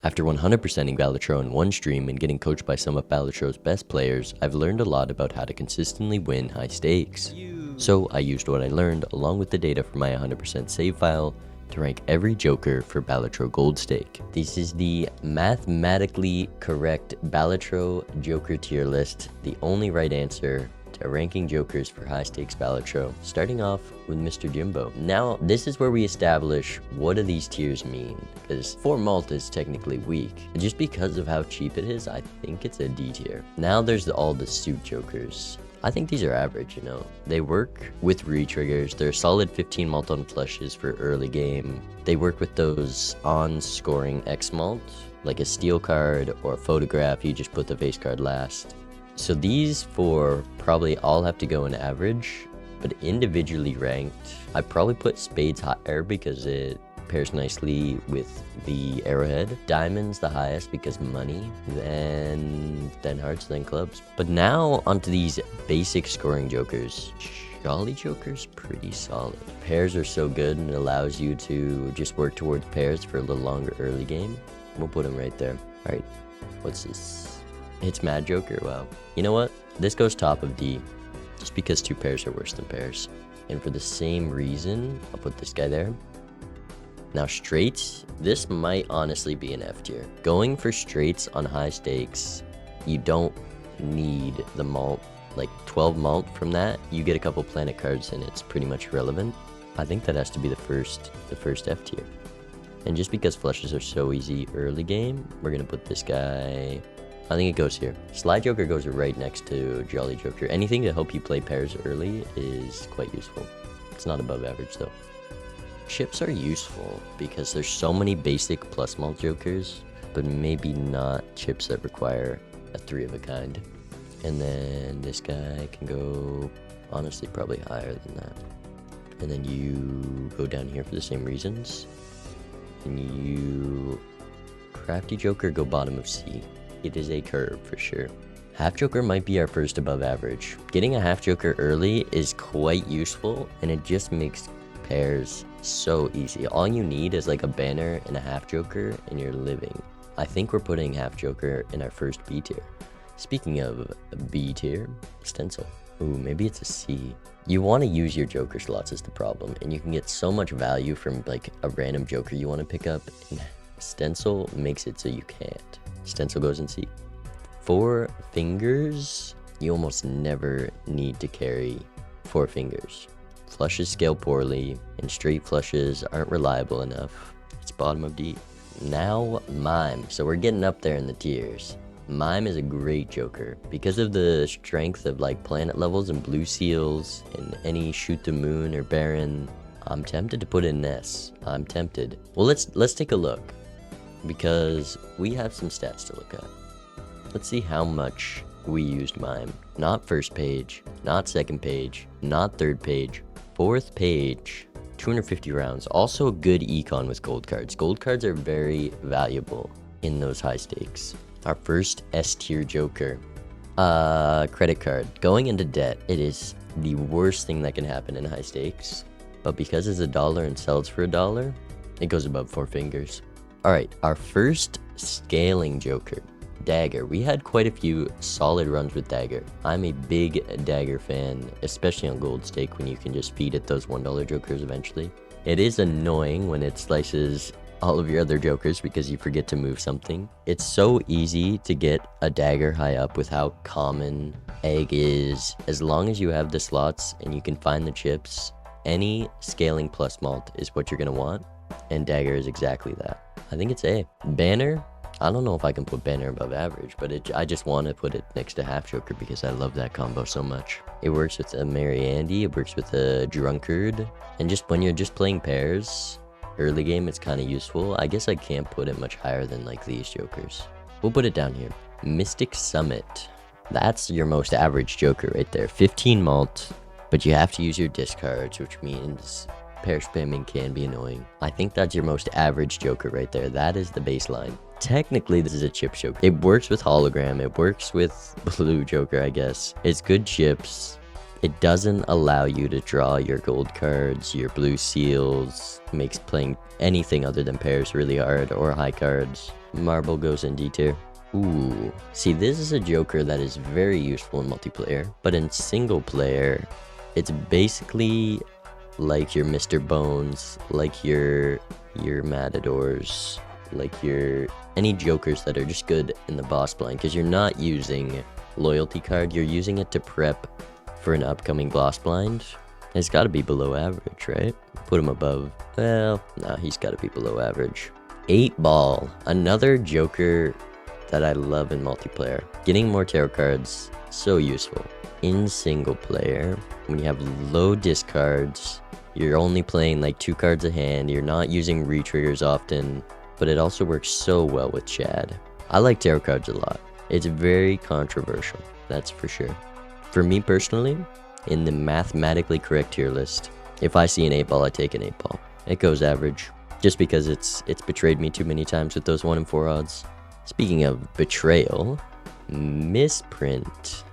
After 100%ing Balatro in one stream and getting coached by some of Balatro's best players, I've learned a lot about how to consistently win high stakes. So I used what I learned along with the data from my 100% save file to rank every joker for Balatro Gold Stake. This is the mathematically correct Balatro Joker tier list, the only right answer to ranking jokers for high stakes Balatro, starting off with Mr. Jimbo. Now, this is where we establish what do these tiers mean, because 4 malt is technically weak. Just because of how cheap it is, I think it's a D tier. Now there's all the suit jokers. I think these are average, you know. They work with re-triggers. They're solid 15 malt on flushes for early game. They work with those on-scoring X malt, like a steel card or a photograph, you just put the face card last. So these 4 probably all have to go in average, but individually ranked, I probably put spades higher because it pairs nicely with the arrowhead. Diamonds the highest because money, then hearts, then clubs. But now onto these basic scoring jokers. Jolly Joker's pretty solid. Pairs are so good and it allows you to just work towards pairs for a little longer early game. We'll put him right there. All right, what's this? It's Mad Joker. Wow. You know what? This goes top of D, just because 2 pairs are worse than pairs. And for the same reason, I'll put this guy there. Now straights, this might honestly be an F tier. Going for straights on high stakes, you don't need the malt. Like 12 malt from that, you get a couple planet cards and it's pretty much irrelevant. I think that has to be the first F tier. And just because flushes are so easy early game, we're gonna put this guy, I think it goes here. Slide Joker goes right next to Jolly Joker. Anything to help you play pairs early is quite useful. It's not above average though. Chips are useful because there's so many basic plus malt jokers, but maybe not chips that require a 3 of a kind. And then this guy can go, honestly, probably higher than that. And then you go down here for the same reasons. And you, Crafty Joker, go bottom of C. It is a curve for sure. Half Joker might be our first above average. Getting a half Joker early is quite useful, and it just makes pairs so easy. All you need is like a banner and a half Joker, and you're living. I think we're putting half Joker in our first B tier. Speaking of B tier, stencil. Ooh, maybe it's a C. You want to use your Joker slots is the problem, and you can get so much value from like a random Joker you want to pick up, and stencil makes it so you can't. Stencil goes in C. 4 fingers, you almost never need to carry 4 fingers. Flushes scale poorly, and straight flushes aren't reliable enough. It's bottom of D. Now, Mime. So we're getting up there in the tiers. Mime is a great joker. Because of the strength of like planet levels and blue seals, and any shoot the moon or Baron, I'm tempted to put in S. I'm tempted. Well, let's take a look, because we have some stats to look at. Let's see how much we used Mime. Not first page, not second page, not third page, 4th page, 250 rounds. Also a good econ with gold cards. Gold cards are very valuable in those high stakes. Our first S tier joker, credit card. Going into debt, it is the worst thing that can happen in high stakes. But because it's $1 and sells for $1, it goes above 4 fingers. All right, our first scaling joker, Dagger. We had quite a few solid runs with Dagger. I'm a big Dagger fan, especially on Gold Stake when you can just feed it those $1 jokers eventually. It is annoying when it slices all of your other jokers because you forget to move something. It's so easy to get a Dagger high up with how common Egg is. As long as you have the slots and you can find the chips, any scaling plus malt is what you're gonna want, and Dagger is exactly that. I think it's A. Banner, I don't know if I can put Banner above average, but I just want to put it next to Half Joker because I love that combo so much. It works with a Merry Andy, it works with a Drunkard, and just when you're just playing pairs, early game it's kind of useful. I guess I can't put it much higher than like these jokers. We'll put it down here. Mystic Summit. That's your most average joker right there. 15 malt, but you have to use your discards, which means pair spamming can be annoying. I think that's your most average joker right there. That is the baseline. Technically, this is a chip joker. It works with hologram. It works with blue joker, I guess. It's good chips. It doesn't allow you to draw your gold cards, your blue seals, makes playing anything other than pairs really hard, or high cards. Marble goes in D tier. Ooh, see, this is a joker that is very useful in multiplayer, but in single player, it's basically like your Mr. Bones, like your Matadors, like any jokers that are just good in the boss blind, because you're not using loyalty card, you're using it to prep for an upcoming boss blind. It's got to be below average, right? Put him above. Well, nah, he's got to be below average. 8-Ball, another joker that I love in multiplayer. Getting more tarot cards, so useful. In single player, when you have low discards, you're only playing like 2 cards a hand, you're not using re-triggers often, but it also works so well with Chad. I like tarot cards a lot. It's very controversial, that's for sure. For me personally, in the mathematically correct tier list, if I see an 8-Ball, I take an 8-Ball. It goes average, just because it's betrayed me too many times with those 1 in 4 odds. Speaking of betrayal, misprint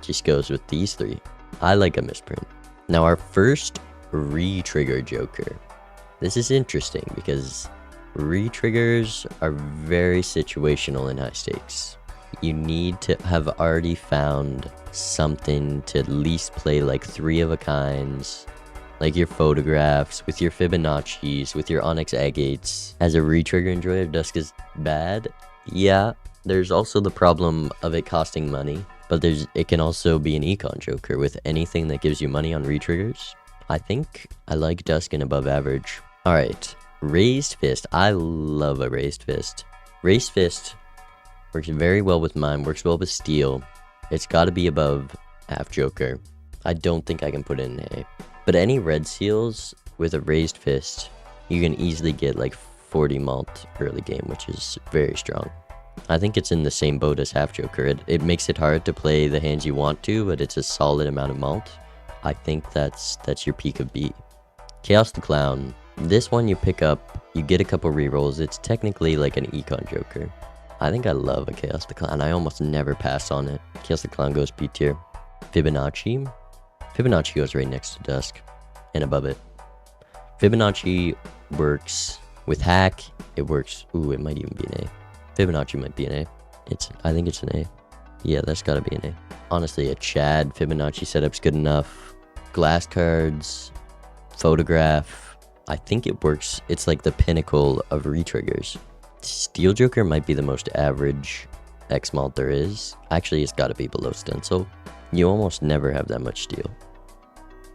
just goes with these 3. I like a misprint. Now our first re-trigger joker. This is interesting because re-triggers are very situational in high stakes. You need to have already found something to at least play like 3 of a kinds, like your photographs, with your Fibonacci's, with your Onyx agates. As a re-trigger enjoyer, Dusk is bad. Yeah, there's also the problem of it costing money, but it can also be an econ joker with anything that gives you money on re-triggers. I think I like Dusk and above average. Alright, Raised Fist. I love a Raised Fist. Raised Fist works very well with mine, works well with Steel. It's got to be above half joker. I don't think I can put it in A. But any red seals with a Raised Fist, you can easily get like 40 malt early game, which is very strong. I think it's in the same boat as half joker. It makes it hard to play the hands you want to, but it's a solid amount of malt. I think that's your peak of B. Chaos the Clown. This one you pick up, you get a couple rerolls. It's technically like an econ joker. I think I love a Chaos the Clown. I almost never pass on it. Chaos the Clown goes B tier. Fibonacci. Fibonacci goes right next to Dusk and above it. Fibonacci works with hack. It works. Ooh, it might even be an A. Fibonacci might be an A. I think it's an A. Yeah, that's gotta be an A. Honestly, a Chad Fibonacci setup's good enough. Glass cards, photograph. I think it works. It's like the pinnacle of re-triggers. Steel Joker might be the most average X malt there is. Actually, it's gotta be below Stencil. You almost never have that much steel.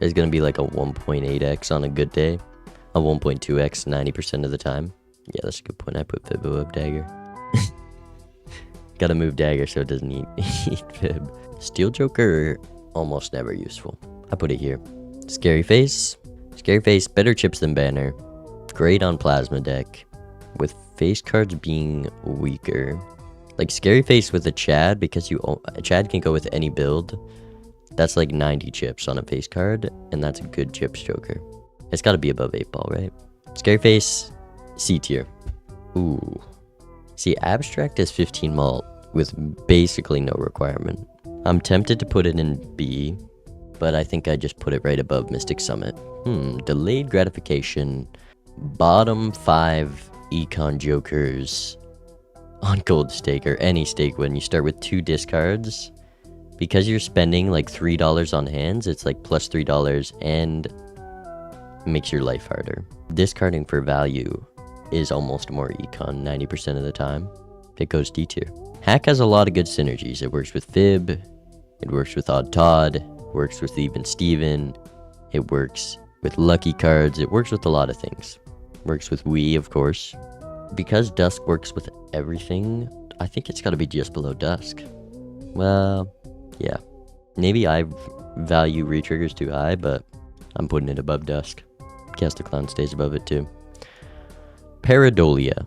It's gonna be like a 1.8x on a good day. A 1.2x 90% of the time. Yeah, that's a good point. I put Fib above Dagger. Gotta move Dagger so it doesn't eat Fib. Steel Joker, almost never useful. I put it here. Scary Face. Scary Face, better chips than Banner. Great on Plasma deck. With face cards being weaker. Like Scary Face with a Chad, because a Chad can go with any build. That's like 90 chips on a face card, and that's a good chips joker. It's gotta be above 8-Ball, right? Scary Face, C tier. Ooh. See, Abstract is 15 malt with basically no requirement. I'm tempted to put it in B, but I think I just put it right above Mystic Summit. Delayed Gratification. Bottom 5 econ jokers on Gold Stake, or any stake when you start with 2 discards. Because you're spending like $3 on hands, it's like plus $3 and makes your life harder. Discarding for value is almost more econ 90% of the time. It goes D tier. Hack has a lot of good synergies. It works with Fib, it works with Odd Todd, it works with Even Steven, it works with lucky cards, it works with a lot of things. It works with Wii, of course. Because Dusk works with everything, I think it's gotta be just below Dusk. Well, yeah. Maybe I value re-triggers too high, but I'm putting it above Dusk. Cast the Clown stays above it too. Pareidolia.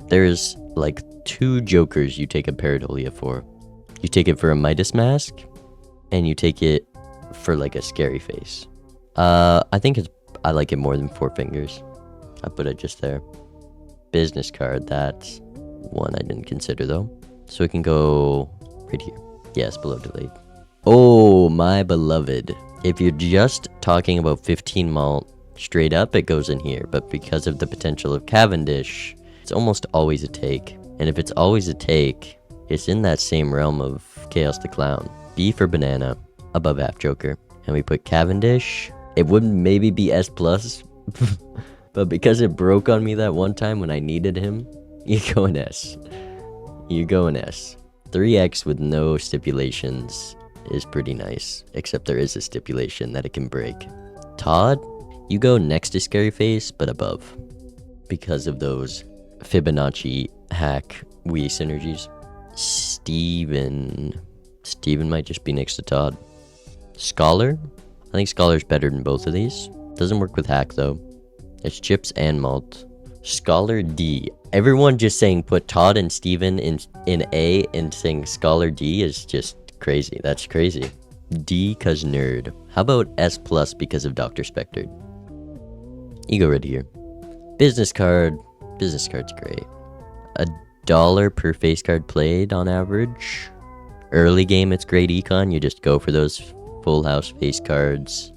There's like 2 jokers you take a Pareidolia for. You take it for a Midas Mask, and you take it for like a Scary Face. I like it more than 4 Fingers. I put it just there. Business card, that's one I didn't consider though. So it can go right here. Yes, below Delayed. Oh, my beloved. If you're just talking about 15 malt straight up, it goes in here. But because of the potential of Cavendish, it's almost always a take. And if it's always a take, it's in that same realm of Chaos the Clown. B for banana, above half Joker. And we put Cavendish. It wouldn't maybe be S+, but because it broke on me that one time when I needed him, you go in S. You go in S. 3x with no stipulations is pretty nice, except there is a stipulation that it can break. Todd, you go next to Scary Face, but above, because of those Fibonacci hack Wii synergies. Steven might just be next to Todd. Scholar, I think Scholar's better than both of these. Doesn't work with hack though. It's chips and malt. Scholar D. Everyone just saying put Todd and Steven in A and saying Scholar D is just crazy. That's crazy. D cause nerd. How about S+ because of Dr. Spectre? You go right here. Business card. Business card's great. $1 per face card played on average. Early game it's great econ. You just go for those full house face cards.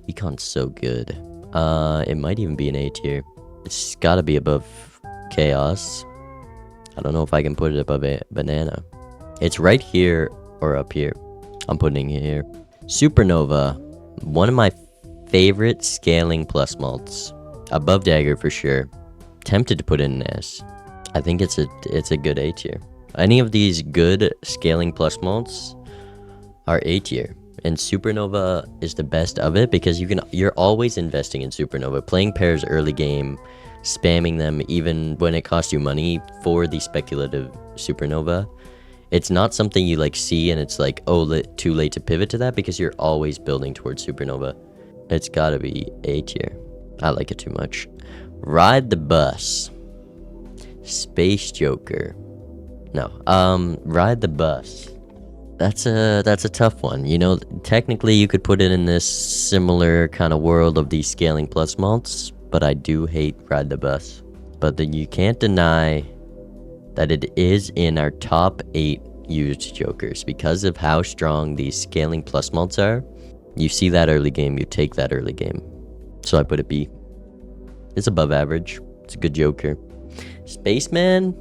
Econ's so good. It might even be an A tier. It's gotta be above Chaos. I don't know if I can put it above a banana. It's right here or up here. I'm putting it here. Supernova, one of my favorite scaling plus malts. Above Dagger for sure. Tempted to put in an S. I think it's a good A tier. Any of these good scaling plus malts are A tier. And Supernova is the best of it because you're always investing in Supernova. Playing pairs early game, spamming them even when it costs you money for the speculative Supernova. It's not something you like see and it's like, oh, too late to pivot to that because you're always building towards Supernova. It's gotta be A tier. I like it too much. Ride the Bus. Space Joker. No, Ride the Bus. That's a tough one. You know, technically you could put it in this similar kind of world of these scaling plus malts, but I do hate Ride the Bus. But then you can't deny that it is in our top 8 used jokers because of how strong these scaling plus malts are. You see that early game, you take that early game. So I put it B. It's above average. It's a good joker. Spaceman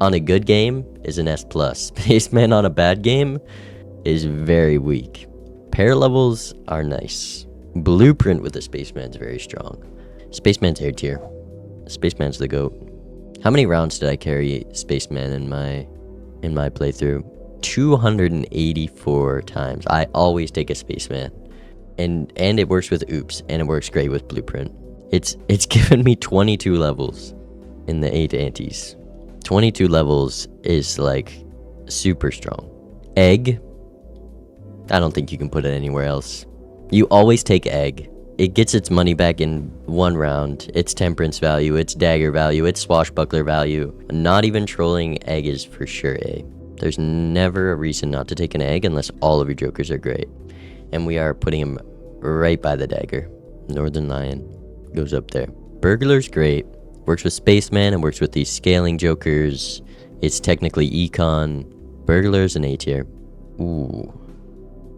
on a good game is an S+. Spaceman on a bad game is very weak. Pair levels are nice. Blueprint with the Spaceman's very strong. Spaceman's A tier. Spaceman's the GOAT. How many rounds did I carry Spaceman in my playthrough? 284 times. I always take a Spaceman. And it works with Oops, and it works great with Blueprint. It's given me 22 levels in the 8 antes. 22 levels is like super strong. Egg, I don't think you can put it anywhere else. You always take Egg. It gets its money back in one round. Its temperance value, its dagger value, its swashbuckler value. Not even trolling, Egg is for sure A. There's never a reason not to take an Egg unless all of your jokers are great. And we are putting him right by the dagger. Northern Lion goes up there. Burglar's great. Works with Spaceman and works with these scaling jokers. It's technically econ. Burglar's an A tier. Ooh.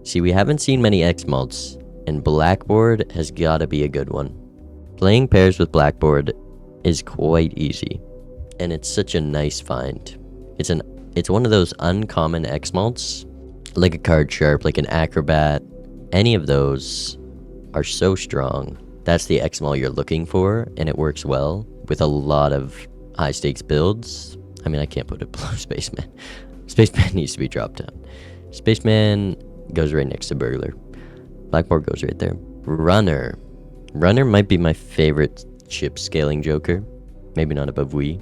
See, we haven't seen many X malts, and Blackboard has gotta be a good one. Playing pairs with Blackboard is quite easy, and it's such a nice find. It's one of those uncommon X malts, like a Card Sharp, like an Acrobat. Any of those are so strong. That's the X malt you're looking for, and it works well with a lot of high stakes builds. I mean, I can't put it below Spaceman. Spaceman needs to be dropped down. Spaceman goes right next to Burglar. Blackboard goes right there. Runner might be my favorite chip scaling joker. Maybe not above Wii.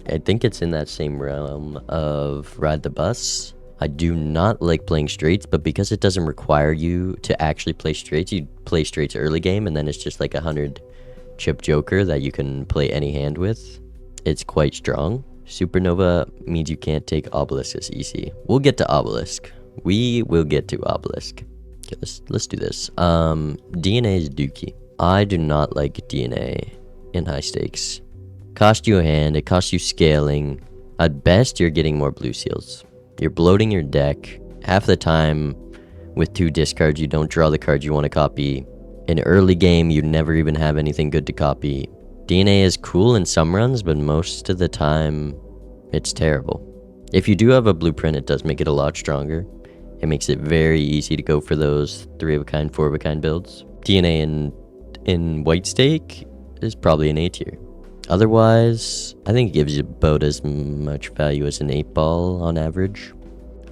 I think it's in that same realm of Ride the Bus. I do not like playing straights, but because it doesn't require you to actually play straights, you play straights early game, and then it's just like 100 chip joker that you can play any hand with. It's quite strong. Supernova means you can't take Obelisk as easy. We'll get to Obelisk. We will get to Obelisk. Okay, let's do this. DNA is Dookie. I do not like DNA in high stakes. Cost you a hand, it costs you scaling. At best, you're getting more blue seals. You're bloating your deck. Half the time with 2 discards, you don't draw the cards you want to copy. In early game, you never even have anything good to copy. DNA is cool in some runs, but most of the time, it's terrible. If you do have a blueprint, it does make it a lot stronger. It makes it very easy to go for those 3-of-a-kind, 4-of-a-kind builds. DNA in white stake is probably an A tier. Otherwise, I think it gives you about as much value as an 8-ball on average.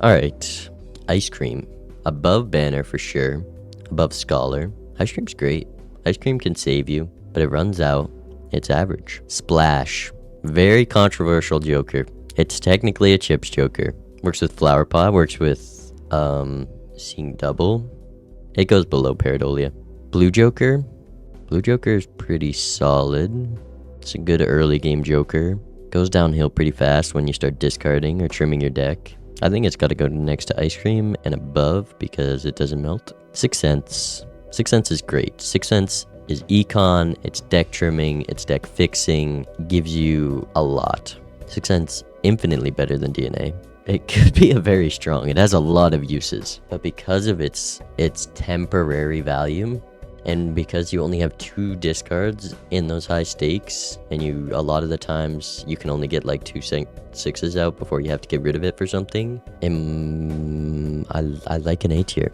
Alright, ice cream. Above banner for sure. Above scholar. Ice cream's great. Ice cream can save you, but it runs out. It's average. Splash. Very controversial joker. It's technically a chips joker. Works with flower pot, works with seeing double. It goes below Pareidolia. Blue joker. Blue joker is pretty solid. It's a good early game joker. Goes downhill pretty fast when you start discarding or trimming your deck. I think it's got to go next to ice cream and above because it doesn't melt. 6 cents. 6 cents is great. 6 cents is econ, it's deck trimming, it's deck fixing, gives you a lot. 6 cents infinitely better than DNA. It could be a very strong. It has a lot of uses, but because of its temporary value, and because you only have 2 discards in those high stakes, and a lot of the times you can only get like 2 6s out before you have to get rid of it for something. I like an A tier.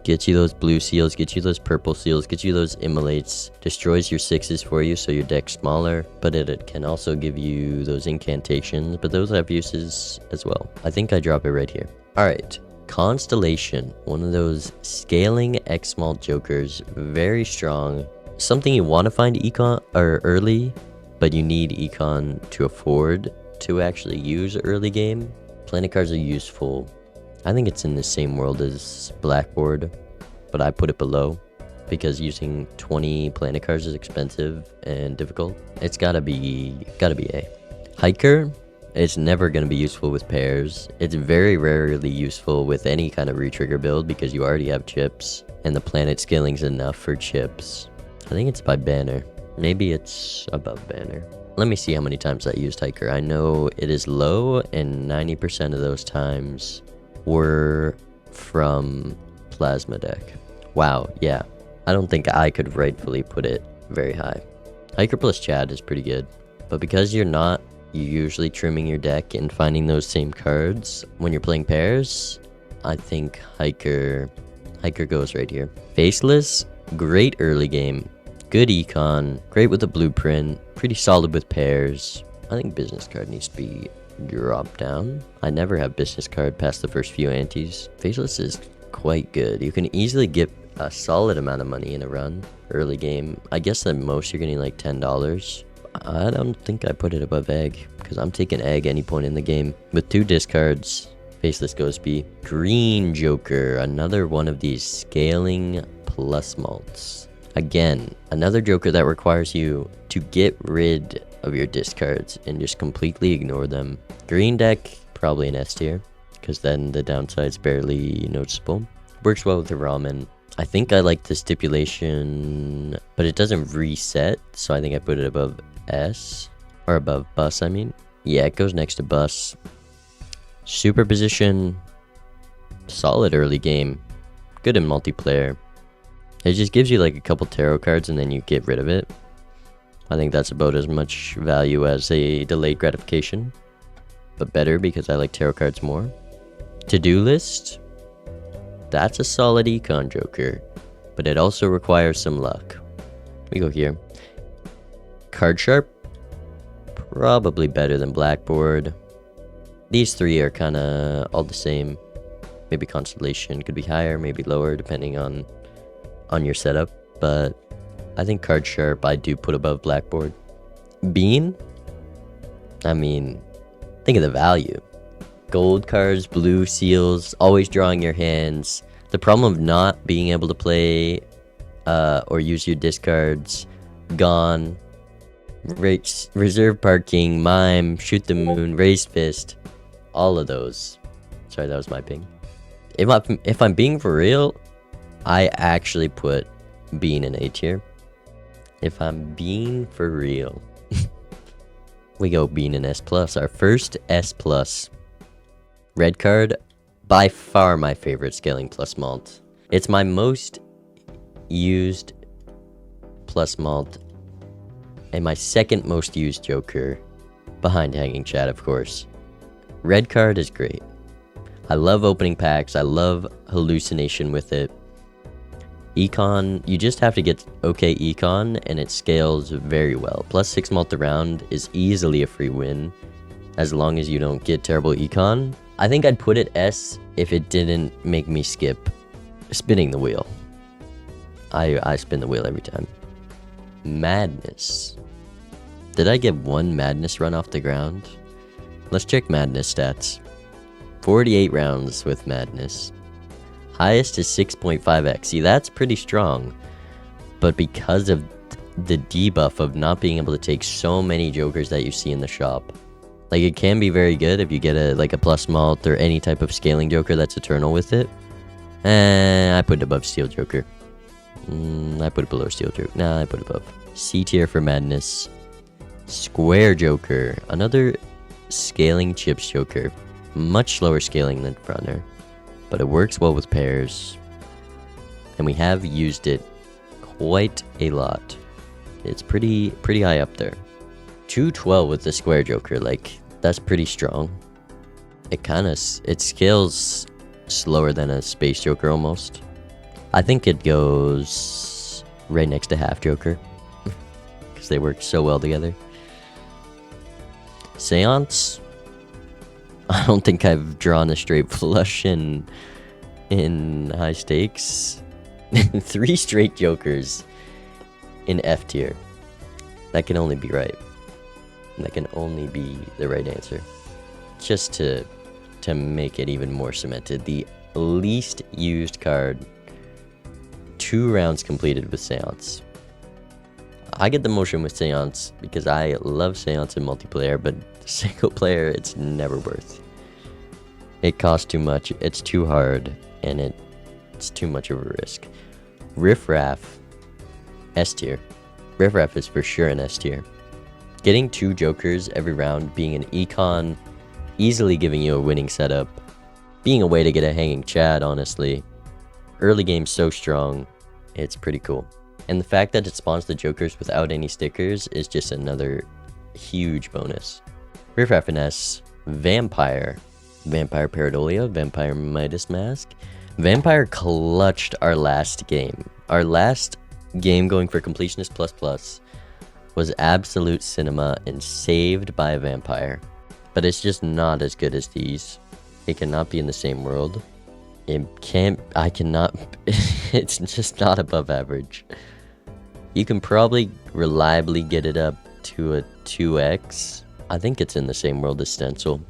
Gets you those blue seals, gets you those purple seals, gets you those immolates, destroys your 6s for you so your deck's smaller, but it can also give you those incantations, but those have uses as well. I think I drop it right here. Alright, Constellation, one of those scaling X small jokers, very strong. Something you want to find econ or early, but you need econ to afford to actually use early game. Planet cards are useful. I think it's in the same world as Blackboard, but I put it below because using 20 planet cards is expensive and difficult. It's gotta be A. Hiker is never gonna be useful with pairs. It's very rarely useful with any kind of retrigger build because you already have chips and the planet scaling's enough for chips. I think it's by banner. Maybe it's above banner. Let me see how many times I used Hiker. I know it is low and 90% of those times were from plasma deck. Wow, yeah. I don't think I could rightfully put it very high. Hiker plus Chad is pretty good, but because you're usually trimming your deck and finding those same cards when you're playing pairs, I think Hiker goes right here. Faceless, great early game, good econ, great with the blueprint, pretty solid with pairs. I think business card needs to be drop down. I never have business card past the first few antes. Faceless is quite good. You can easily get a solid amount of money in a run early game. I guess at most you're getting like $10. I don't think I put it above egg because I'm taking egg any point in the game. With 2 discards, Faceless goes B. Green Joker, another one of these scaling plus malts. Again, another Joker that requires you to get rid of your discards and just completely ignore them. Green deck, probably an S tier, because then the downside's barely noticeable. Works well with the ramen. I think I like the stipulation, but it doesn't reset, so I think I put it above S, or above bus, I mean. Yeah, it goes next to bus. Superposition, solid early game, good in multiplayer. It just gives you like a couple tarot cards and then you get rid of it. I think that's about as much value as a delayed gratification, but better because I like tarot cards more. To-do list, that's a solid econ joker, but it also requires some luck. We go here. Card sharp, probably better than Blackboard. These 3 are kind of all the same. Maybe Constellation could be higher, maybe lower, depending on your setup, but I think Card Sharp I do put above Blackboard. Bean, I mean, think of the value. Gold cards, blue seals, always drawing your hands. The problem of not being able to play or use your discards, gone. Reserve parking, mime, shoot the moon, raised fist, all of those. Sorry, that was my ping. If I'm being for real, I actually put Bean in A tier. If I'm being for real. We go Bean in S+. Our first S+. Red card, by far my favorite scaling plus malt. It's my most used plus malt and my second most used joker, behind Hanging Chad, of course. Red card is great. I love opening packs. I love hallucination with it. Econ, you just have to get okay econ and it scales very well. Plus 6 malt around is easily a free win as long as you don't get terrible econ. I think I'd put it S if it didn't make me skip spinning the wheel. I spin the wheel every time. Madness. Did I get one madness run off the ground? Let's check madness stats. 48 rounds with madness. Highest is 6.5x. See, that's pretty strong. But because of the debuff of not being able to take so many jokers that you see in the shop, like, it can be very good if you get a plus malt or any type of scaling joker that's eternal with it. I put it above steel joker. I put it below steel joker. Nah, I put it above. C tier for madness. Square joker. Another scaling chips joker. Much slower scaling than fronter, but it works well with pairs. And we have used it quite a lot. It's pretty high up there. 212 with the square joker, like, that's pretty strong. It scales slower than a space joker almost. I think it goes right next to half joker because they work so well together. Seance. I don't think I've drawn a straight flush in high stakes. 3 straight jokers in F tier. That can only be right. That can only be the right answer. Just to make it even more cemented, the least used card, 2 rounds completed with Seance. I get the motion with Seance because I love Seance in multiplayer, but single player, it's never worth. It costs too much, it's too hard, and it's too much of a risk. Riff Raff, S tier. Riff Raff is for sure an S tier. Getting 2 jokers every round, being an econ, easily giving you a winning setup, being a way to get a Hanging Chad, honestly. Early game so strong, it's pretty cool. And the fact that it spawns the jokers without any stickers is just another huge bonus. Riff Raff and S. Vampire. Vampire Pareidolia, Vampire Midas Mask. Vampire clutched our last game. Our last game going for completionist plus was absolute cinema and saved by a vampire. But it's just not as good as these. It cannot be in the same world. It's just not above average. You can probably reliably get it up to a 2x. I think it's in the same world as Stencil.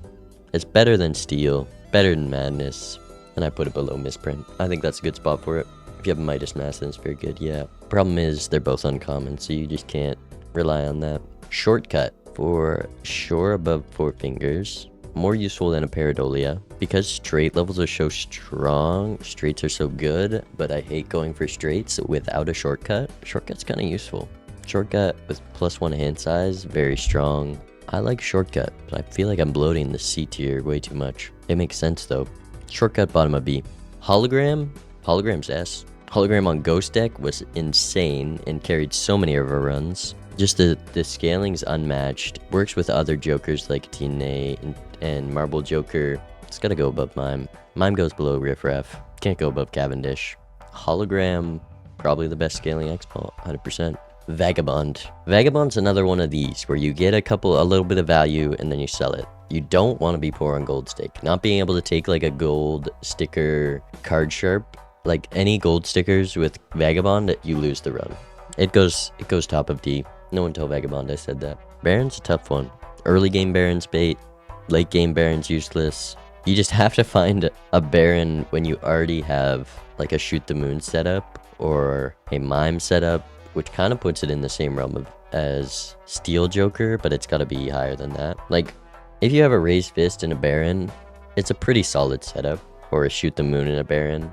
It's better than Steel, better than Madness, and I put it below Misprint. I think that's a good spot for it. If you have a Midas Mask, then it's very good, yeah. Problem is, they're both uncommon, so you just can't rely on that. Shortcut for sure above 4 fingers. More useful than a Pareidolia. Because straight levels are so strong, straights are so good, but I hate going for straights without a shortcut. Shortcut's kind of useful. Shortcut with +1 hand size, very strong. I like shortcut, but I feel like I'm bloating the C tier way too much. It makes sense though. Shortcut bottom of B. Hologram? Hologram's S. Hologram on Ghost deck was insane and carried so many of our runs. Just the scaling's unmatched. Works with other jokers like Tine and Marble Joker. It's gotta go above Mime. Mime goes below Riff Raff. Can't go above Cavendish. Hologram, probably the best scaling expo, 100%. Vagabond. Vagabond's another one of these where you get a little bit of value and then you sell it. You don't want to be poor on gold stick. Not being able to take like a gold sticker card sharp, like any gold stickers with Vagabond, you lose the run. It goes top of D. No one tell Vagabond I said that. Baron's a tough one. Early game Baron's bait. Late game Baron's useless. You just have to find a Baron when you already have like a Shoot the Moon setup or a Mime setup, which kind of puts it in the same realm as Steel Joker, but it's got to be higher than that. Like, if you have a Raised Fist and a Baron, it's a pretty solid setup, or a Shoot the Moon and a Baron.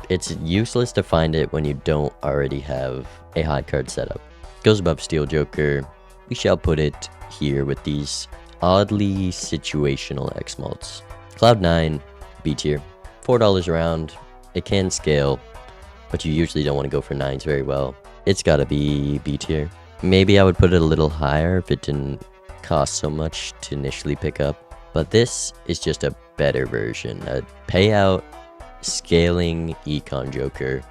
It's useless to find it when you don't already have a high card setup. Goes above Steel Joker. We shall put it here with these oddly situational X-Malts. Cloud9, B tier. $4 a round. It can scale, but you usually don't want to go for 9s very well. It's gotta be B tier. Maybe I would put it a little higher if it didn't cost so much to initially pick up. But this is just a better version. A payout, scaling econ joker.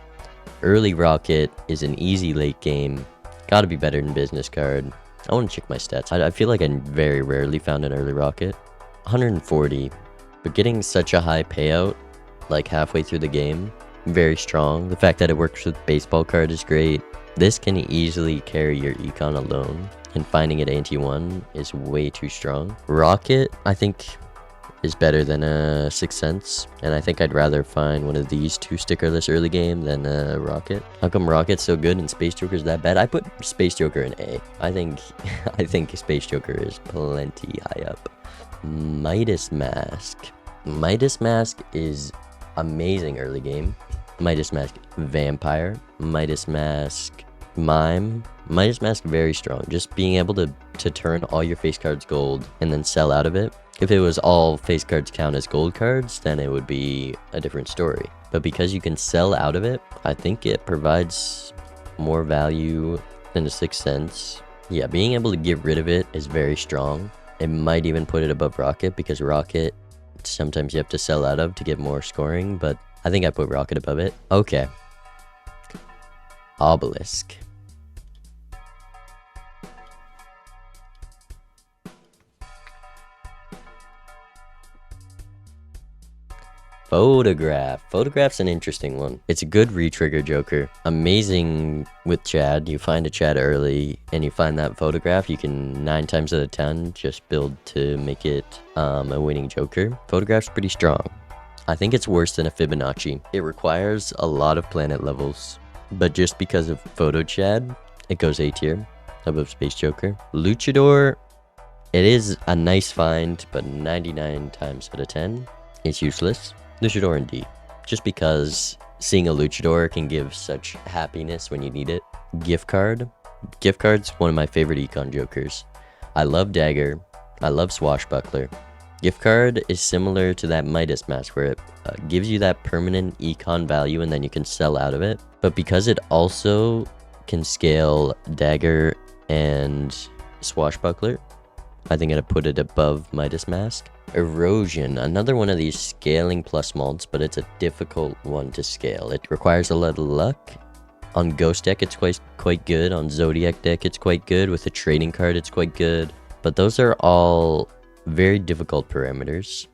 Early rocket is an easy late game. Gotta be better than business card. I want to check my stats. I feel like I very rarely found an early rocket. 140. But getting such a high payout, like halfway through the game, very strong. The fact that it works with baseball card is great. This can easily carry your econ alone, and finding it ante 1 is way too strong. Rocket, I think, is better than a 6 cents, and I think I'd rather find one of these two stickerless early game than a Rocket. How come Rocket's so good and Space Joker's that bad? I put Space Joker in A. I think Space Joker is plenty high up. Midas Mask. Midas Mask is amazing early game. Midas Mask Vampire. Midas Mask Mime. Midas Mask very strong. Just being able to turn all your face cards gold and then sell out of it. If it was all face cards count as gold cards, then it would be a different story. But because you can sell out of it, I think it provides more value than a 6 cents. Yeah, being able to get rid of it is very strong. It might even put it above Rocket, because Rocket, sometimes you have to sell out of to get more scoring, but I think I put Rocket above it. Okay. Obelisk. Photograph. Photograph's an interesting one. It's a good re-trigger joker. Amazing with Chad. You find a Chad early and you find that photograph, you can 9 times out of 10 just build to make it a winning joker. Photograph's pretty strong. I think it's worse than a Fibonacci. It requires a lot of planet levels, but just because of Photo Chad, it goes A tier above Space Joker. Luchador, it is a nice find, but 99 times out of 10, it's useless. Luchador in D, just because seeing a Luchador can give such happiness when you need it. Gift card. Gift card's one of my favorite econ jokers. I love Dagger. I love Swashbuckler. Gift card is similar to that Midas Mask, where it gives you that permanent econ value and then you can sell out of it. But because it also can scale Dagger and Swashbuckler, I think I'd put it above Midas Mask. Erosion, another one of these scaling plus malts, but it's a difficult one to scale. It requires a lot of luck. On Ghost deck, it's quite good. On Zodiac deck, it's quite good. With a trading card, it's quite good. But those are all very difficult parameters.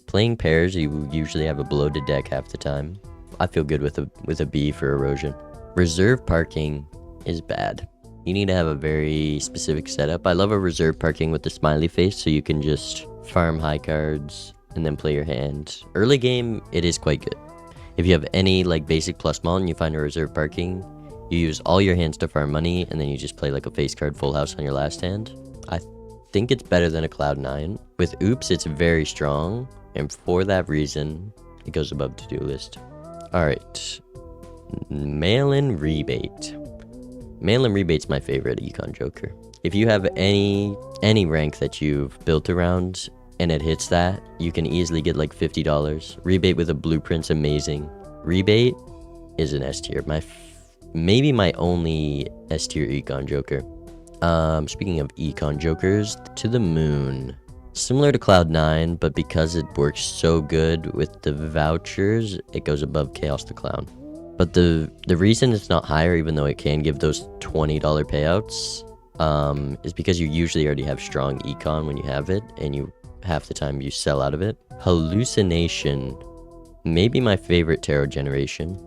Playing pairs, you usually have a bloated deck half the time. I feel good with a B for Erosion. Reserve parking is bad. You need to have a very specific setup. I love a reserve parking with the smiley face, so you can just farm high cards and then play your hand. Early game, it is quite good. If you have any like basic plus malt and you find a reserve parking, you use all your hands to farm money and then you just play like a face card full house on your last hand. I think it's better than a Cloud9. With Oops, it's very strong, and for that reason, it goes above to-do list. Alright, mail-in rebate. Mail-in rebate's my favorite econ joker. If you have any rank that you've built around and it hits that, you can easily get like $50. Rebate with a blueprint's amazing. Rebate is an S tier. Maybe my only S tier econ joker. Speaking of econ jokers, To the Moon. Similar to Cloud9, but because it works so good with the vouchers, it goes above Chaos the Clown. But the reason it's not higher, even though it can give those $20 payouts, is because you usually already have strong econ when you have it, and half the time you sell out of it. Hallucination, maybe my favorite tarot generation,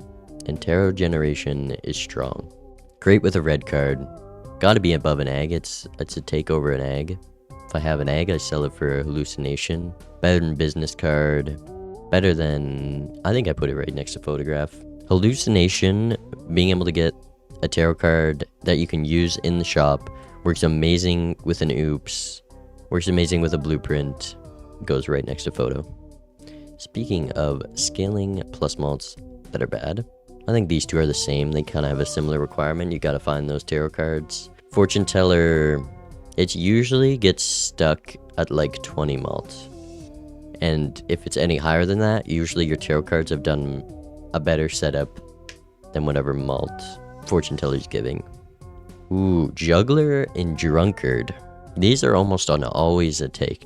and tarot generation is strong. Great with a red card. Gotta be above an egg. It's a takeover an egg. If I have an egg, I sell it for a hallucination. Better than business card. Better than, I think I put it right next to photograph. Hallucination, being able to get a tarot card that you can use in the shop, works amazing with an Oops, works amazing with a blueprint, goes right next to photo. Speaking of scaling plus malts that are bad, I think these two are the same. They kind of have a similar requirement. You gotta find those tarot cards. Fortune Teller, it usually gets stuck at like 20 malt. And if it's any higher than that, usually your tarot cards have done a better setup than whatever malt fortune teller's giving. Ooh, juggler and drunkard. These are almost on always a take.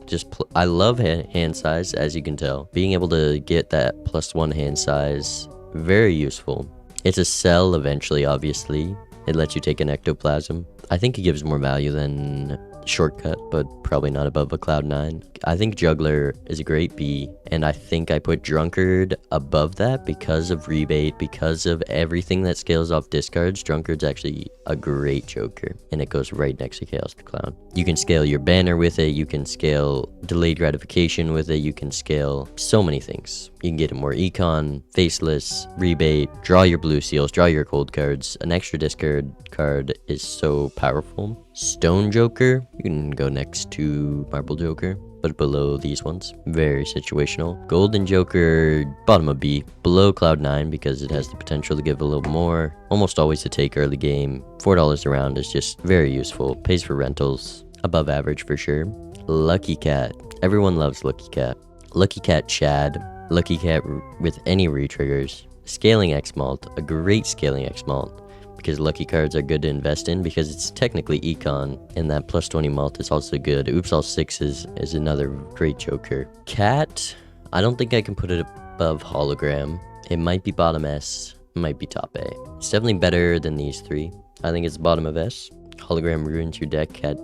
I love hand size, as you can tell. Being able to get that +1 hand size, very useful. It's a sell eventually, obviously. It lets you take an ectoplasm. I think it gives more value than shortcut, but probably not above a cloud 9. I think juggler is a great B, and I think I put drunkard above that because of rebate, because of everything that scales off discards. Drunkard's actually a great joker, and it goes right next to Chaos the Clown. You can scale your banner with it, you can scale delayed gratification with it, you can scale so many things. You can get more econ, faceless, rebate, draw your blue seals, draw your cold cards. An extra discard card is so powerful. Stone Joker, you can go next to Marble Joker, but below these ones. Very situational. Golden Joker, bottom of B, below Cloud 9 because it has the potential to give a little more. Almost always to take early game. $4 a round is just very useful. Pays for rentals. Above average for sure. Lucky Cat. Everyone loves Lucky Cat. Lucky Cat Chad. Lucky Cat with any retriggers. Scaling X Malt. A great Scaling X Malt. Because lucky cards are good to invest in because it's technically econ, and that +20 malt is also good. Oops All Sixes is another great joker. Cat, I don't think I can put it above hologram. It might be bottom S, it might be top A. It's definitely better than these three. I think it's bottom of S. Hologram ruins your deck, Cat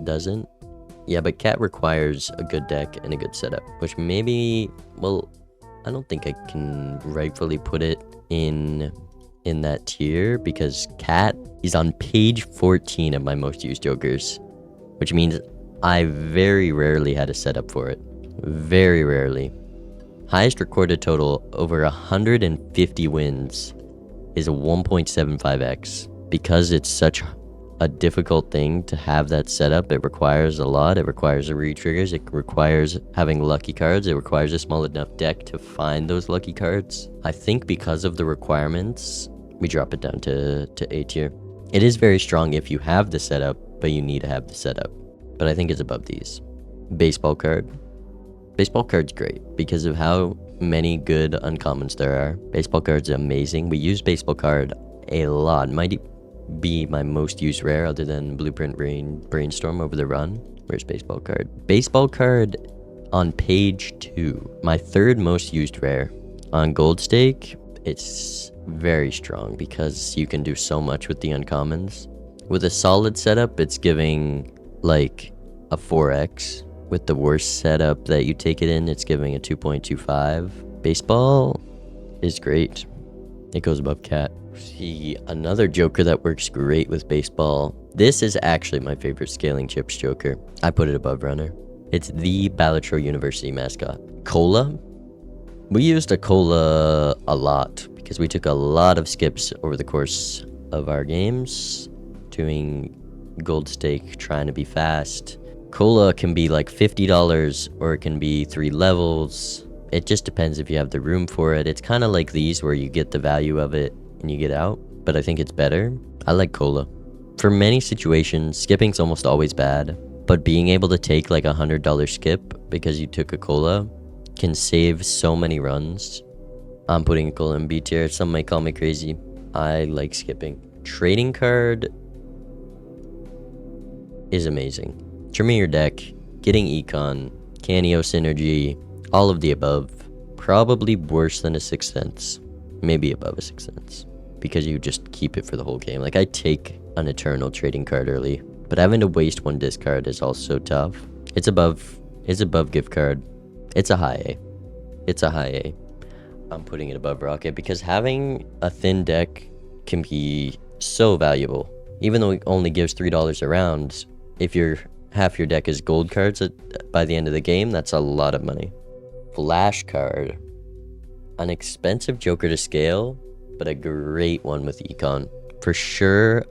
doesn't. Yeah, but Cat requires a good deck and a good setup, which maybe, well, I don't think I can rightfully put it in that tier because Cat is on page 14 of my most used jokers, which means I very rarely had a setup for it. Very rarely. Highest recorded total over 150 wins is a 1.75x. Because it's such a difficult thing to have that setup, it requires a lot. It requires the retriggers, it requires having lucky cards, it requires a small enough deck to find those lucky cards. I think because of the requirements, we drop it down to A tier. It is very strong if you have the setup, but you need to have the setup. But I think it's above these. Baseball card. Baseball card's great because of how many good uncommons there are. Baseball card's amazing. We use baseball card a lot. Might be my most used rare other than Blueprint Brainstorm over the run. Where's baseball card? Baseball card on page 2. My third most used rare. On Gold Stake, it's very strong because you can do so much with the uncommons. With a solid setup, it's giving like a 4x. With the worst setup that you take it in, it's giving a 2.25. Baseball is great. It goes above Cat. See, another joker that works great with baseball. This is actually my favorite scaling chips joker. I put it above Runner. It's the Balatro University mascot. Cola. We used a cola a lot because we took a lot of skips over the course of our games, doing Gold Stake, trying to be fast. Cola can be like $50 or it can be 3 levels. It just depends if you have the room for it. It's kind of like these where you get the value of it and you get out, but I think it's better. I like cola. For many situations, skipping's almost always bad, but being able to take like $100 skip because you took a cola can save so many runs. I'm putting cola in B tier. Some might call me crazy. I like skipping. Trading card is amazing. Trimming your deck, getting econ, Caneo synergy, all of the above. Probably worse than a 6th Sense. Maybe above a 6th Sense. Because you just keep it for the whole game. Like I take an Eternal trading card early, but having to waste 1 discard is also tough. It's above gift card. It's a high A. It's a high A. I'm putting it above Rocket because having a thin deck can be so valuable. Even though it only gives $3 a round, if half your deck is gold cards by the end of the game, that's a lot of money. Flash card. An expensive joker to scale, but a great one with econ. For sure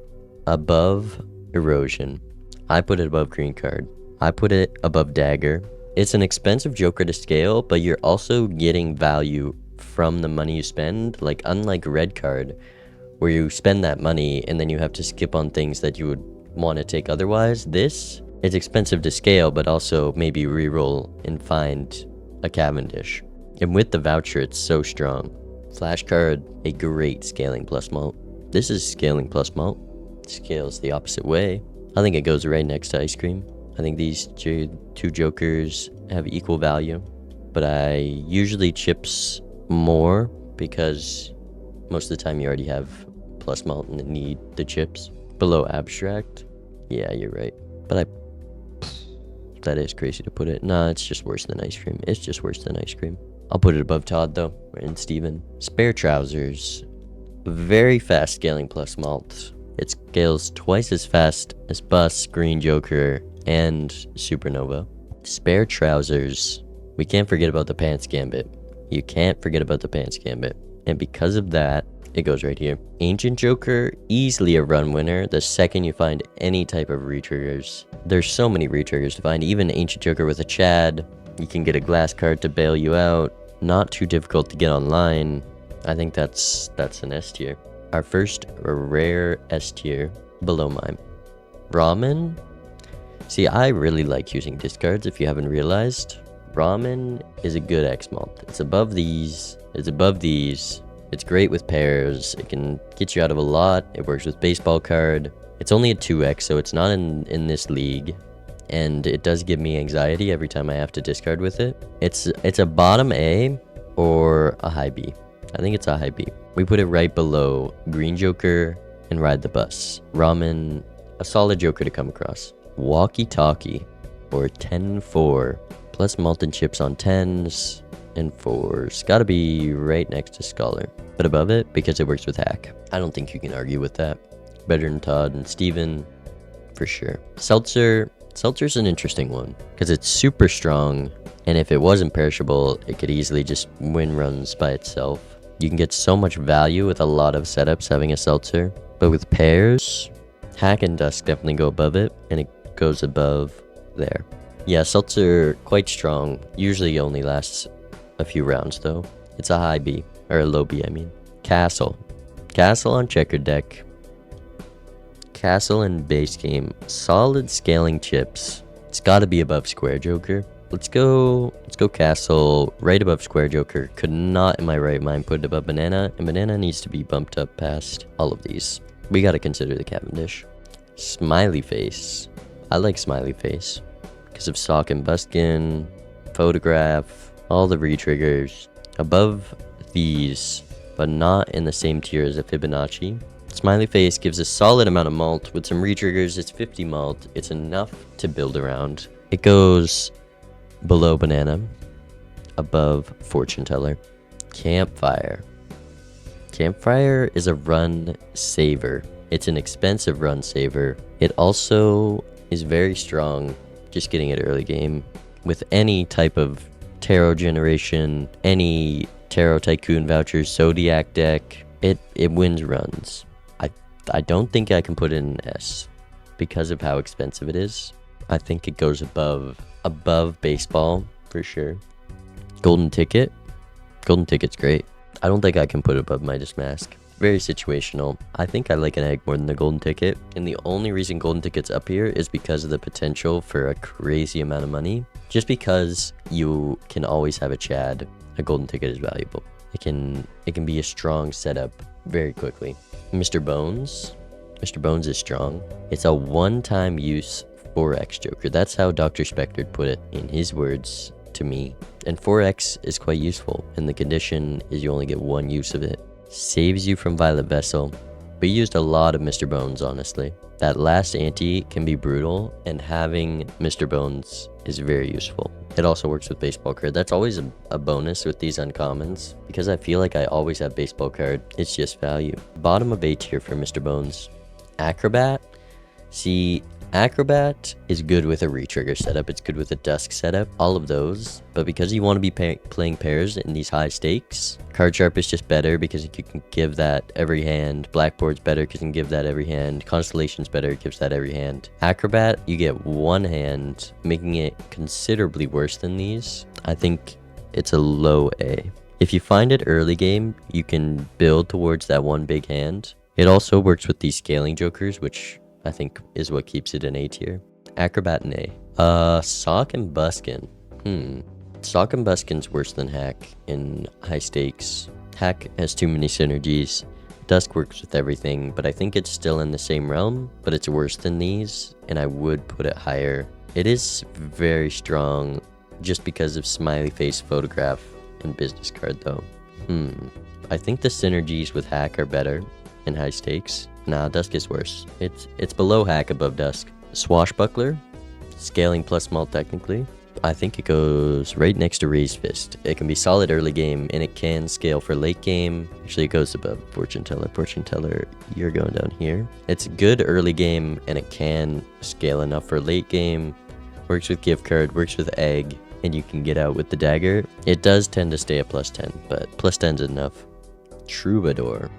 above Erosion. I put it above Green card. I put it above Dagger. It's an expensive joker to scale, but you're also getting value from the money you spend. Like unlike Red card, where you spend that money and then you have to skip on things that you would want to take otherwise. This, it's expensive to scale, but also maybe reroll and find a Cavendish. And with the voucher, it's so strong. Flashcard, a great scaling plus malt. This is scaling plus malt. Scales the opposite way. I think it goes right next to ice cream. I think these two jokers have equal value, but I usually chips more because most of the time you already have plus malt and need the chips. Below abstract, yeah, you're right. But that is crazy to put it. Nah, it's just worse than ice cream. It's just worse than ice cream. I'll put it above Todd though, and Steven. Spare trousers, very fast scaling plus malt. It scales twice as fast as Bus, Green Joker, and Supernova. Spare trousers, we can't forget about the pants gambit. You can't forget about the pants gambit. And because of that, it goes right here. Ancient Joker, easily a run winner the second you find any type of retriggers. There's so many retriggers to find. Even Ancient Joker with a Chad. You can get a glass card to bail you out. Not too difficult to get online. I think that's an S tier. Our first rare S tier below mine. Ramen. See, I really like using discards if you haven't realized. Ramen is a good X malt. It's above these. It's above these. It's great with pairs. It can get you out of a lot. It works with baseball card. It's only a 2x, so it's not in this league. And it does give me anxiety every time I have to discard with it. It's a bottom A or a high B. I think it's a high B. We put it right below Green Joker and Ride the Bus. Ramen, a solid joker to come across. Walkie Talkie, or 10-4. Plus malt and chips on 10s and 4s. Gotta be right next to Scholar. But above it, because it works with Hack. I don't think you can argue with that. Better than Todd and Steven, for sure. Seltzer's an interesting one, because it's super strong, and if it wasn't perishable, it could easily just win runs by itself. You can get so much value with a lot of setups having a seltzer, but with pairs, Hack and Dusk definitely go above it, and it goes above there. Yeah, seltzer, quite strong. Usually only lasts a few rounds though. It's a high B, or a low B I mean. Castle on checkered deck. Castle and base game, solid scaling chips. It's gotta be above Square Joker. Let's go Castle, right above Square Joker. Could not in my right mind put it above Banana, and Banana needs to be bumped up past all of these. We gotta consider the Cavendish. Smiley Face. I like Smiley Face because of Sock and Buskin, Photograph, all the retriggers. Above these, but not in the same tier as a Fibonacci. Smiley Face gives a solid amount of malt. With some retriggers, it's 50 malt. It's enough to build around. It goes below Banana, above Fortune Teller. Campfire. Campfire is a run saver. It's an expensive run saver. It also is very strong, just getting it early game. With any type of tarot generation, any tarot tycoon vouchers, Zodiac deck, it wins runs. I don't think I can put it in an S because of how expensive it is. I think it goes above baseball for sure. Golden Ticket. Golden Ticket's great. I don't think I can put it above Midas Mask. Very situational. I think I like an egg more than the Golden Ticket. And the only reason Golden Ticket's up here is because of the potential for a crazy amount of money. Just because you can always have a Chad, a Golden Ticket is valuable. It can be a strong setup very quickly. Mr. Bones. Mr. Bones is strong. It's a one-time use 4x Joker. That's how Dr. Spectre put it in his words to me. And 4x is quite useful. And the condition is you only get one use of it. Saves you from Violet Vessel. We used a lot of Mr. Bones, honestly. That last ante can be brutal, and having Mr. Bones is very useful. It also works with baseball card. That's always a bonus with these uncommons, because I feel like I always have baseball card. It's just value. Bottom of A tier for Mr. Bones. Acrobat. See, Acrobat is good with a retrigger setup. It's good with a Dusk setup. All of those. But because you want to be playing pairs in these high stakes, Card Sharp is just better because you can give that every hand. Blackboard's better because you can give that every hand. Constellation's better, it gives that every hand. Acrobat, you get one hand, making it considerably worse than these. I think it's a low A. If you find it early game, you can build towards that one big hand. It also works with these scaling jokers, which I think is what keeps it in A tier. Acrobat and A. Sock and Buskin. Stock and Buskin's worse than Hack in high stakes. Hack has too many synergies. Dusk works with everything, but I think it's still in the same realm, but it's worse than these, and I would put it higher. It is very strong just because of smiley face, photograph, and business card though. I think the synergies with Hack are better in high stakes. Nah, Dusk is worse. It's below Hack, above Dusk. Swashbuckler, scaling plus small technically. I think it goes right next to Raised Fist. It can be solid early game, and it can scale for late game. Actually, it goes above Fortune Teller. Fortune Teller, you're going down here. It's good early game, and it can scale enough for late game. Works with gift card, works with egg, and you can get out with the dagger. It does tend to stay at plus 10, but plus 10's enough. Troubadour.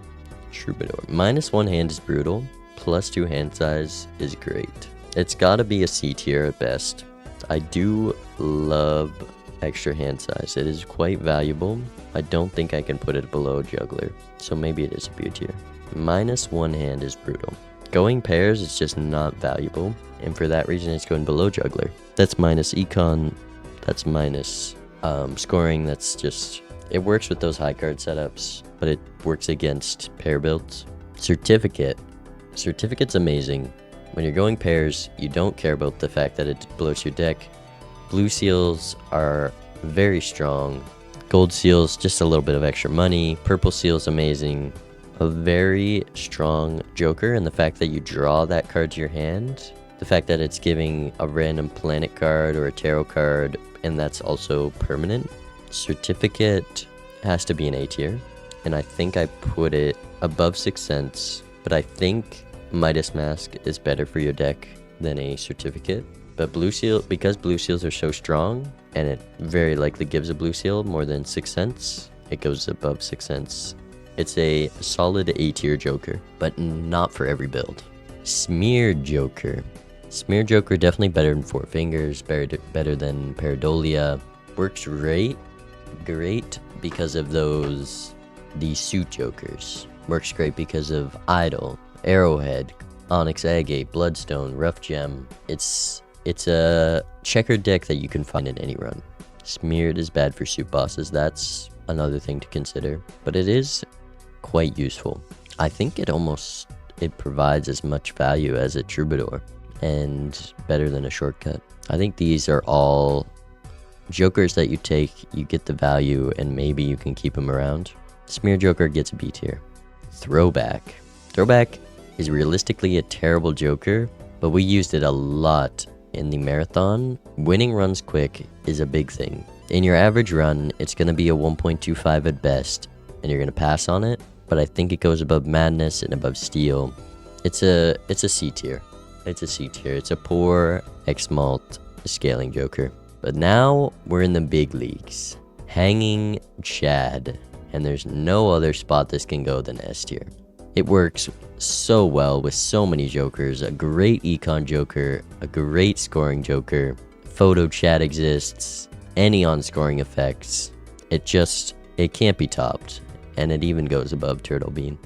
-1 hand is brutal. +2 hand size is great. It's gotta be a C tier at best. I do love extra hand size. It is quite valuable. I don't think I can put it below Juggler, so maybe it is a B tier. -1 hand is brutal. Going pairs is just not valuable, and for that reason it's going below Juggler. That's minus econ, that's minus scoring. That's just, it works with those high card setups, but it works against pair builds. Certificate's amazing. When you're going pairs, you don't care about the fact that it bloats your deck. Blue seals are very strong. Gold seals, just a little bit of extra money. Purple seals, amazing. A very strong joker, and the fact that you draw that card to your hand. The fact that it's giving a random planet card or a tarot card, and that's also permanent. Certificate has to be an A tier, and I think I put it above 6 cents, but I think Midas Mask is better for your deck than a certificate. But blue seal, because blue seals are so strong, and it very likely gives a blue seal more than 6 cents, it goes above 6 cents. It's a solid A tier joker, but not for every build. Smeared Joker. Smeared Joker definitely better than Four Fingers, better than Pareidolia. Works great because of the suit jokers. Works great because of Idol, Arrowhead, Onyx Agate, Bloodstone, Rough Gem. It's a checkered deck that you can find in any run. Smeared is bad for suit bosses. That's another thing to consider, but it is quite useful. I think it provides as much value as a Troubadour, and better than a shortcut. I think these are all jokers that you take, you get the value, and maybe you can keep them around. Smear Joker gets a B tier. Throwback is realistically a terrible joker, but we used it a lot in the marathon. Winning runs quick is a big thing. In your average run, it's going to be a 1.25 at best, and you're going to pass on it, but I think it goes above Madness and above Steel. It's a C tier. It's a poor X-Malt scaling joker. But now we're in the big leagues. Hanging Chad, and there's no other spot this can go than S tier. It works so well with so many jokers. A great econ joker, a great scoring joker. Photo chat exists, any on scoring effects. It can't be topped, and it even goes above Turtle Bean.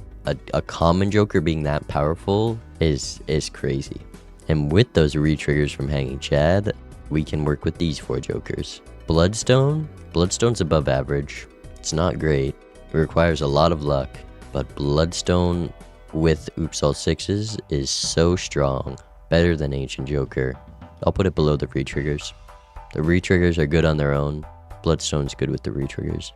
A common joker being that powerful is crazy. And with those re-triggers from Hanging Chad, we can work with these 4 jokers. Bloodstone's above average. It's not great. It requires a lot of luck, but Bloodstone with Oops All Sixes is so strong. Better than Ancient Joker. I'll put it below the re-triggers. The re-triggers are good on their own. Bloodstone's good with the re-triggers.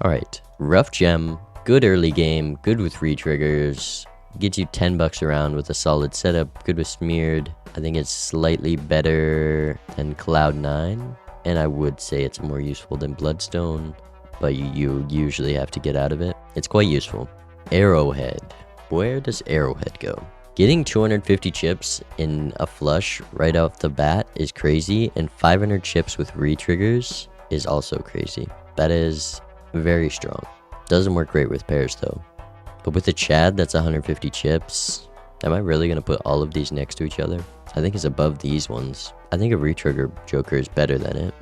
Alright, Rough Gem. Good early game, good with re-triggers. Gets you 10 bucks around with a solid setup. Good with Smeared. I think it's slightly better than Cloud9, and I would say it's more useful than Bloodstone, but you usually have to get out of it. It's quite useful. Arrowhead. Where does Arrowhead go? Getting 250 chips in a flush right off the bat is crazy, and 500 chips with re-triggers is also crazy. That is very strong. Doesn't work great with pairs though. But with a Chad that's 150 chips, am I really going to put all of these next to each other? I think it's above these ones. I think a re-trigger joker is better than it.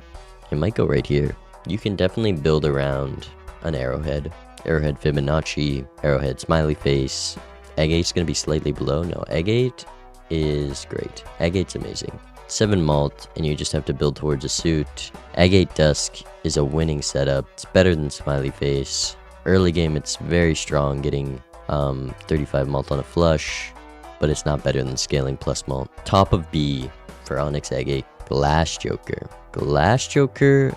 It might go right here. You can definitely build around an Arrowhead. Arrowhead Fibonacci, Arrowhead Smiley Face. Agate's going to be slightly below. No, Agate is great. Agate's amazing. 7 malt, and you just have to build towards a suit. Agate Dusk is a winning setup. It's better than Smiley Face. Early game, it's very strong, getting 35 malt on a flush, but it's not better than scaling plus malt. Top of B for Onyx Agate, Glass Joker. Glass Joker,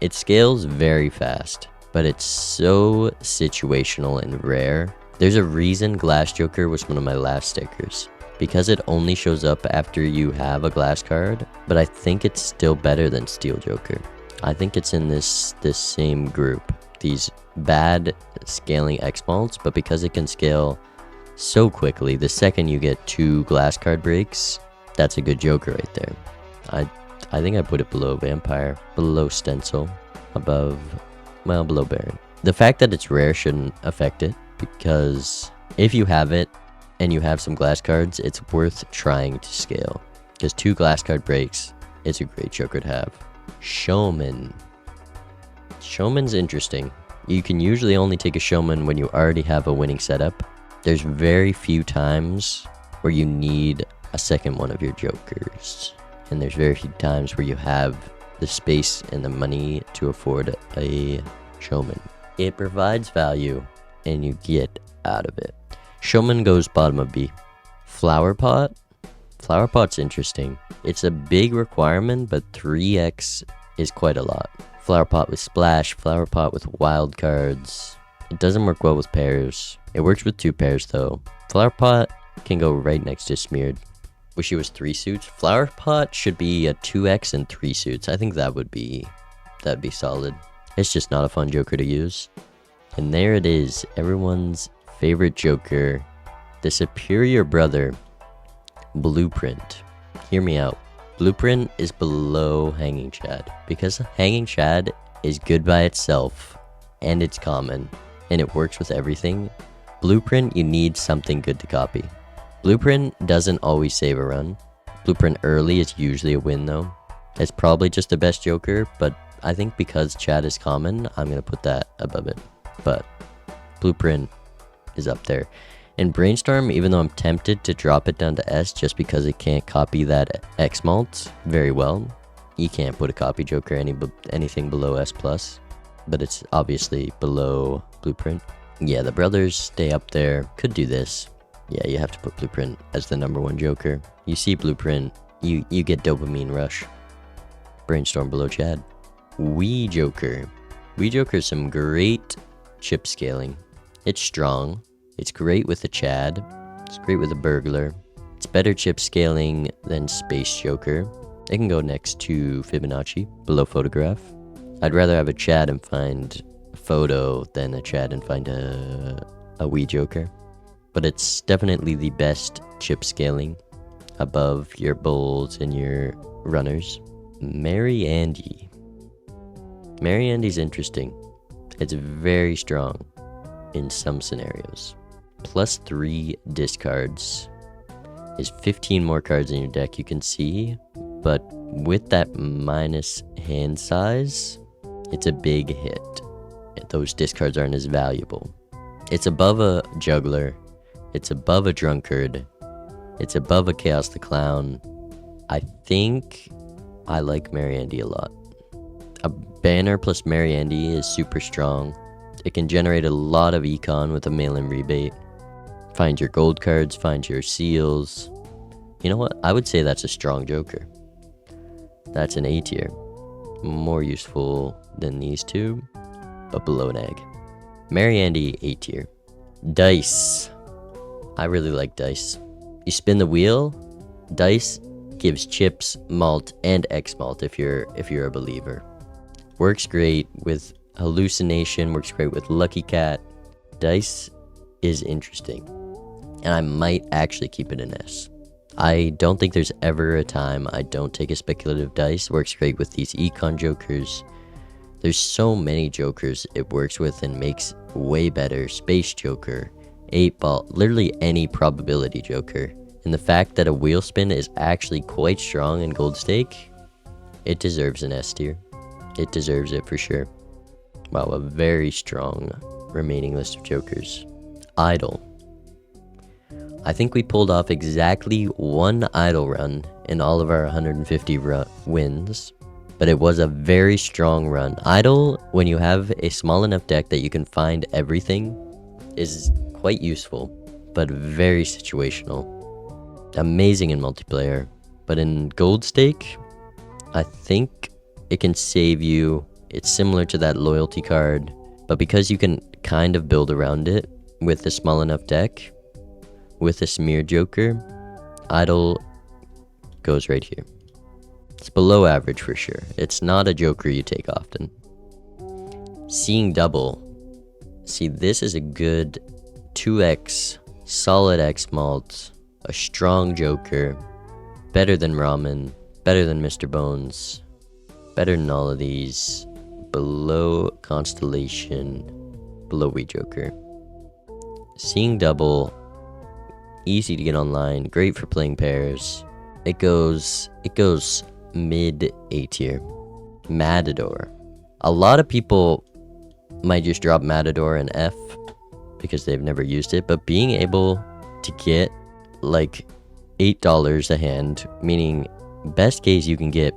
it scales very fast, but it's so situational and rare. There's a reason Glass Joker was one of my last stickers, because it only shows up after you have a glass card, but I think it's still better than Steel Joker. I think it's in this same group, these bad scaling X malts, but because it can scale so quickly, the second you get 2 glass card breaks, that's a good Joker right there. I think I put it below Vampire, below Stencil, above, well, below Baron. The fact that it's rare shouldn't affect it, because if you have it and you have some glass cards, it's worth trying to scale, because 2 glass card breaks, it's a great Joker to have. Showman. Showman's interesting. You can usually only take a Showman when you already have a winning setup. There's very few times where you need a second one of your Jokers, and there's very few times where you have the space and the money to afford a Showman. It provides value, and you get out of it. Showman goes bottom of B. Flower Pot. Flower Pot's interesting. It's a big requirement, but 3x is quite a lot. Flower Pot with Splash, Flower Pot with wild cards. It doesn't work well with pairs. It works with 2 pairs though. Flower Pot can go right next to Smeared. Wish it was 3 suits. Flower Pot should be a 2x and 3 suits. I think that'd be solid. It's just not a fun Joker to use. And there it is, everyone's favorite Joker, the superior brother, Blueprint. Hear me out. Blueprint is below Hanging Chad, because Hanging Chad is good by itself, and it's common, and it works with everything. Blueprint, you need something good to copy. Blueprint doesn't always save a run. Blueprint early is usually a win though. It's probably just the best Joker, but I think because Chad is common, I'm going to put that above it. But Blueprint is up there. And Brainstorm, even though I'm tempted to drop it down to S just because it can't copy that X malt very well, you can't put a copy Joker anything below S+, but it's obviously below Blueprint. Yeah, the brothers stay up there. Could do this. Yeah, you have to put Blueprint as the #1 Joker. You see Blueprint, you get dopamine rush. Brainstorm below Chad. Wii Joker. Wii Joker is some great chip scaling. It's strong. It's great with a Chad. It's great with a Burglar. It's better chip scaling than Space Joker. It can go next to Fibonacci, below Photograph. I'd rather have a Chad and find a photo than a Chad and find a Wii Joker. But it's definitely the best chip scaling above your Bulls and your Runners. Mary Andy. Mary Andy's interesting. It's very strong in some scenarios. +3 discards is 15 more cards in your deck, you can see, but with that minus hand size, it's a big hit. Those discards aren't as valuable. It's above a Juggler, it's above a Drunkard, it's above a Chaos the Clown. I think I like Mary Andy a lot. A banner plus Mary Andy is super strong. It can generate a lot of econ with a mail-in rebate. Find your gold cards, find your seals. You know what? I would say that's a strong Joker. That's an A tier. More useful than these two, but below an egg. Mary Andy, A tier. Dice. I really like Dice. You spin the wheel, Dice gives chips, malt, and X malt if you're a believer. Works great with Hallucination, works great with Lucky Cat. Dice is interesting, and I might actually keep it an S. I don't think there's ever a time I don't take a speculative Dice. Works great with these econ Jokers. There's so many Jokers it works with and makes way better. Space Joker, 8-ball, literally any probability Joker. And the fact that a wheel spin is actually quite strong in Gold Stake, it deserves an S tier. It deserves it for sure. Wow, a very strong remaining list of Jokers. Idol. I think we pulled off exactly one idle run in all of our 150 wins, but it was a very strong run. Idle, when you have a small enough deck that you can find everything, is quite useful, but very situational. Amazing in multiplayer, but in gold stake, I think it can save you. It's similar to that loyalty card, but because you can kind of build around it with a small enough deck, with a smear joker, idle goes right here. It's below average for sure. It's not a joker you take often. Seeing double. See, this is a good 2x, solid X malt, a strong joker, better than Ramen, better than Mr. Bones, better than all of these, below Constellation, below Wee Joker. Seeing double, easy to get online, great for playing pairs. It goes mid A tier. Matador. A lot of people might just drop Matador and F because they've never used it, but being able to get like $8 a hand, meaning best case you can get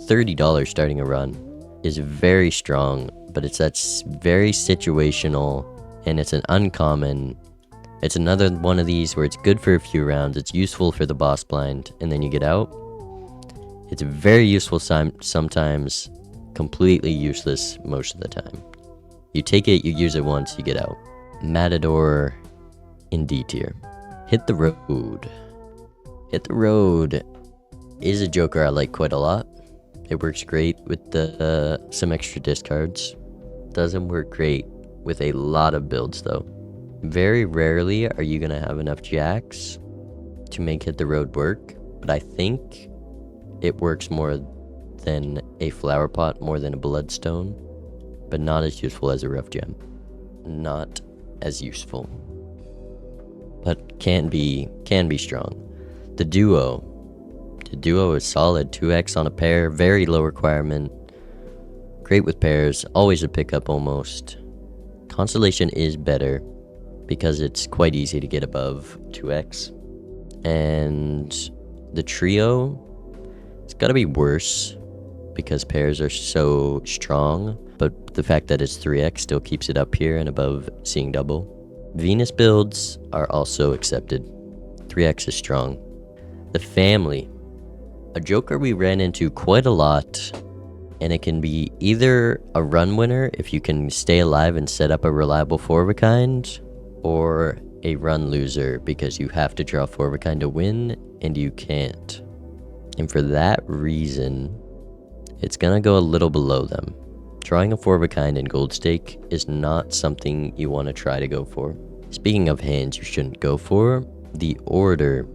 $30 starting a run, is very strong, but it's very situational, and it's an uncommon. It's another one of these where it's good for a few rounds, it's useful for the boss blind, and then you get out. It's very useful sometimes, completely useless most of the time. You take it, you use it once, you get out. Matador in D tier. Hit the Road. Hit the Road is a joker I like quite a lot. It works great with the some extra discards. Doesn't work great with a lot of builds though. Very rarely are you gonna have enough jacks to make Hit the Road work, but I think it works more than a flower pot, more than a bloodstone, but not as useful as a rough gem. Not as useful, but can be strong. The duo is solid. 2x on a pair, very low requirement, great with pairs, always a pickup almost. Constellation is better because it's quite easy to get above 2x, and the trio, it's gotta be worse because pairs are so strong, but the fact that it's 3x still keeps it up here and above seeing double. Venus builds are also accepted. 3x is strong. The family, a joker we ran into quite a lot, and it can be either a run winner if you can stay alive and set up a reliable 4-of-a-kind, or a run loser because you have to draw 4-of-a-kind to win and you can't. And for that reason, it's gonna go a little below them. Drawing a 4-of-a-kind in gold stake is not something you want to try to go for. Speaking of hands you shouldn't go for, the order,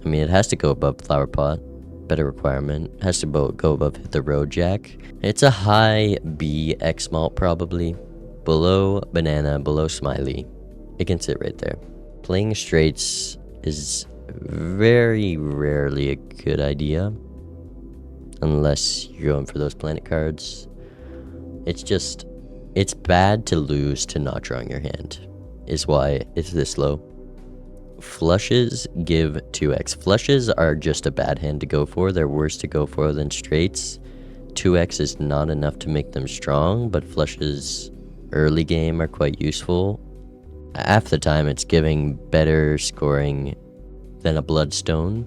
I mean, it has to go above flower pot, better requirement, it has to go above Hit the Road jack. It's a high B X malt probably, below banana, below smiley. It can sit right there. Playing straights is very rarely a good idea unless you're going for those planet cards. It's bad to lose to not drawing your hand, is why it's this low. Flushes give 2x. Flushes are just a bad hand to go for. They're worse to go for than straights. 2x is not enough to make them strong, but flushes early game are quite useful. Half the time it's giving better scoring than a bloodstone.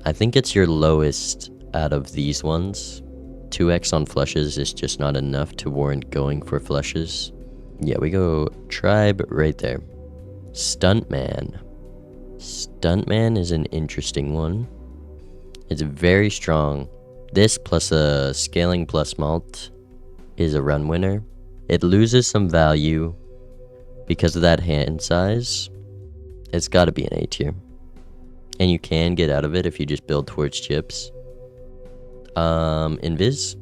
I think it's your lowest out of these ones. 2x on flushes is just not enough to warrant going for flushes. Yeah, we go tribe right there. Stuntman. Stuntman is an interesting one. It's very strong. This plus a scaling plus malt is a run winner. It loses some value because of that hand size. It's got to be an A tier. And you can get out of it if you just build towards chips. Invis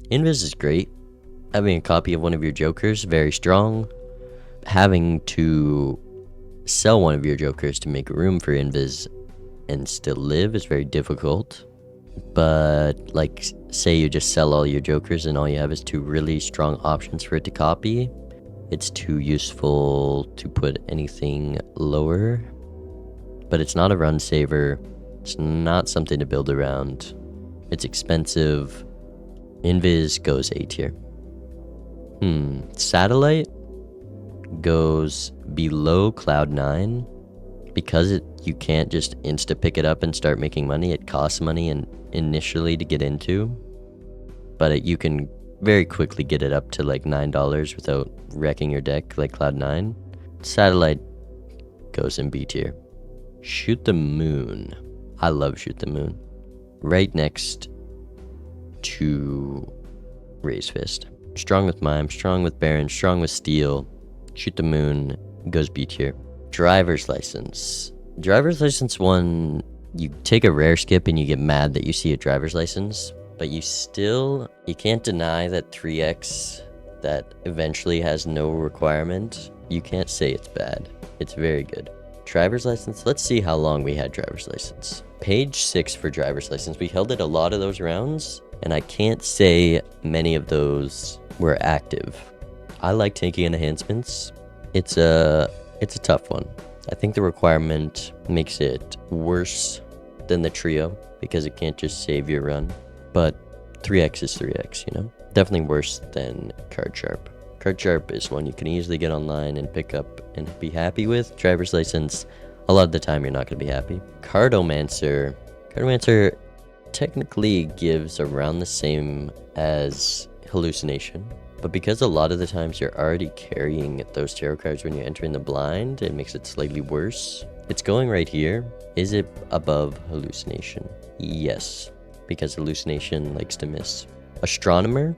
is great. Having a copy of one of your jokers, very strong. Having to sell one of your jokers to make room for Invis and still live is very difficult. But like, say you just sell all your jokers and all you have is 2 really strong options for it to copy. It's too useful to put anything lower. but it's not a run saver. It's not something to build around. It's expensive. Invis goes A tier. Satellite goes below Cloud 9 because you can't just insta pick it up and start making money. It costs money initially to get into, but you can very quickly get it up to like $9 without wrecking your deck like Cloud 9. Satellite goes in B tier. Shoot the Moon. I love Shoot the Moon. Right next to Raise Fist. Strong with Mime, strong with Baron, strong with Steel. Shoot the Moon goes B tier. Driver's License. Driver's License 1, you take a rare skip and you get mad that you see a driver's license, but you can't deny that 3x that eventually has no requirement. You can't say it's bad. It's very good. Driver's License, let's see how long we had Driver's License. Page 6 for Driver's License. We held it a lot of those rounds, and I can't say many of those were active. I like taking enhancements. It's a tough one. I think the requirement makes it worse than the trio because it can't just save your run. But 3x is 3x, you know? Definitely worse than Card Sharp. Card Sharp is one you can easily get online and pick up and be happy with. Driver's License, a lot of the time you're not going to be happy. Cardomancer technically gives around the same as Hallucination, but because a lot of the times you're already carrying those tarot cards when you're entering the blind, it makes it slightly worse. It's going right here. Is it above Hallucination? Yes, because Hallucination likes to miss. Astronomer,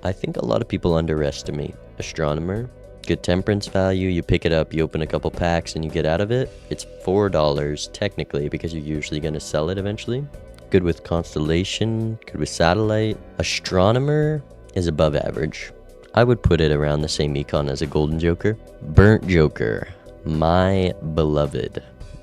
I think a lot of people underestimate Astronomer. Good temperance value, you pick it up, you open a couple packs and you get out of it. It's $4 technically because you're usually going to sell it eventually. Good with Constellation, good with Satellite. Astronomer is above average. I would put it around the same econ as a Golden Joker. Burnt Joker, my beloved.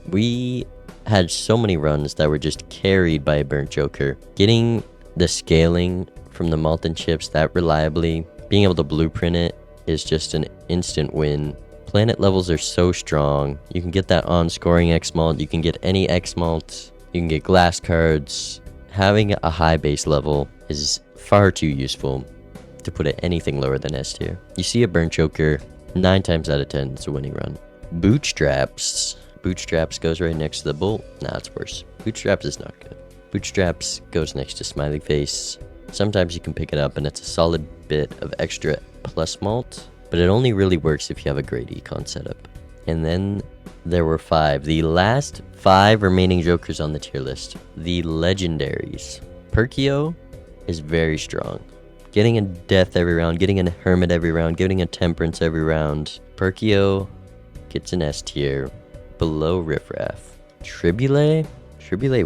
We had so many runs that were just carried by a Burnt Joker. Getting the scaling from the Molten Chips that reliably, being able to blueprint it is just an instant win. Planet levels are so strong. You can get that on scoring X-Malt. You can get any X-Malt. You can get glass cards. Having a high base level is far too useful to put it anything lower than S tier. You see a Burnt Joker, 9 times out of 10 it's a winning run. Bootstraps. Bootstraps goes right next to the Bolt. Nah, it's worse. Bootstraps is not good. Bootstraps goes next to Smiley Face. Sometimes you can pick it up and it's a solid bit of extra plus malt, but it only really works if you have a great econ setup. And then there were 5. The last 5 remaining Jokers on the tier list. The legendaries. Perkio is very strong. Getting a Death every round, getting a Hermit every round, getting a Temperance every round. Perkio gets an S tier, below Riffraff. Tribulate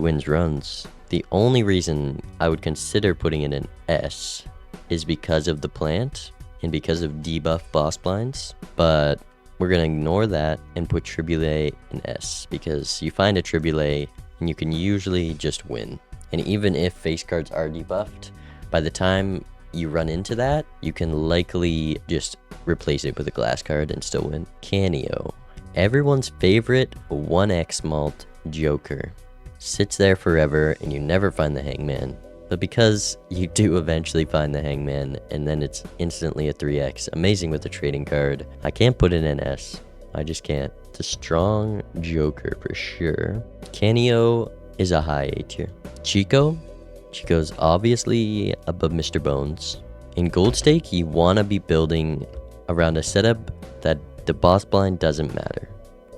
wins runs. The only reason I would consider putting it in S is because of the plant and because of debuff boss blinds, but we're going to ignore that and put Tribulate in S because you find a Tribulate and you can usually just win. And even if face cards are debuffed, by the time you run into that, you can likely just replace it with a glass card and still win. Canio, everyone's favorite 1x malt Joker. Sits there forever and you never find the Hangman. But because you do eventually find the Hangman and then it's instantly a 3x, amazing with the trading card. I can't put it in S. I just can't. It's a strong Joker for sure. Canio is a high A tier. Chico's obviously above Mr. Bones. In Gold Stake, you want to be building around a setup that the boss blind doesn't matter.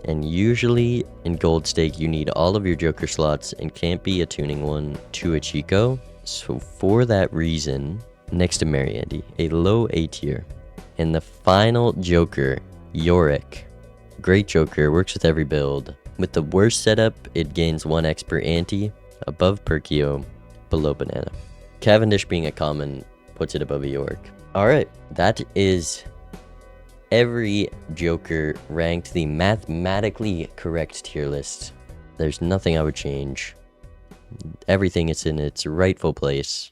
And usually in Gold Stake, you need all of your Joker slots and can't be attuning one to a Chico. So for that reason, next to Mary Andy, a low A tier. And the final Joker, Yorick. Great Joker, works with every build. With the worst setup, it gains 1x per ante, above Perkio, below Banana. Cavendish being a common puts it above a Yorick. Alright, that is every Joker ranked the mathematically correct tier list. There's nothing I would change. Everything is in its rightful place.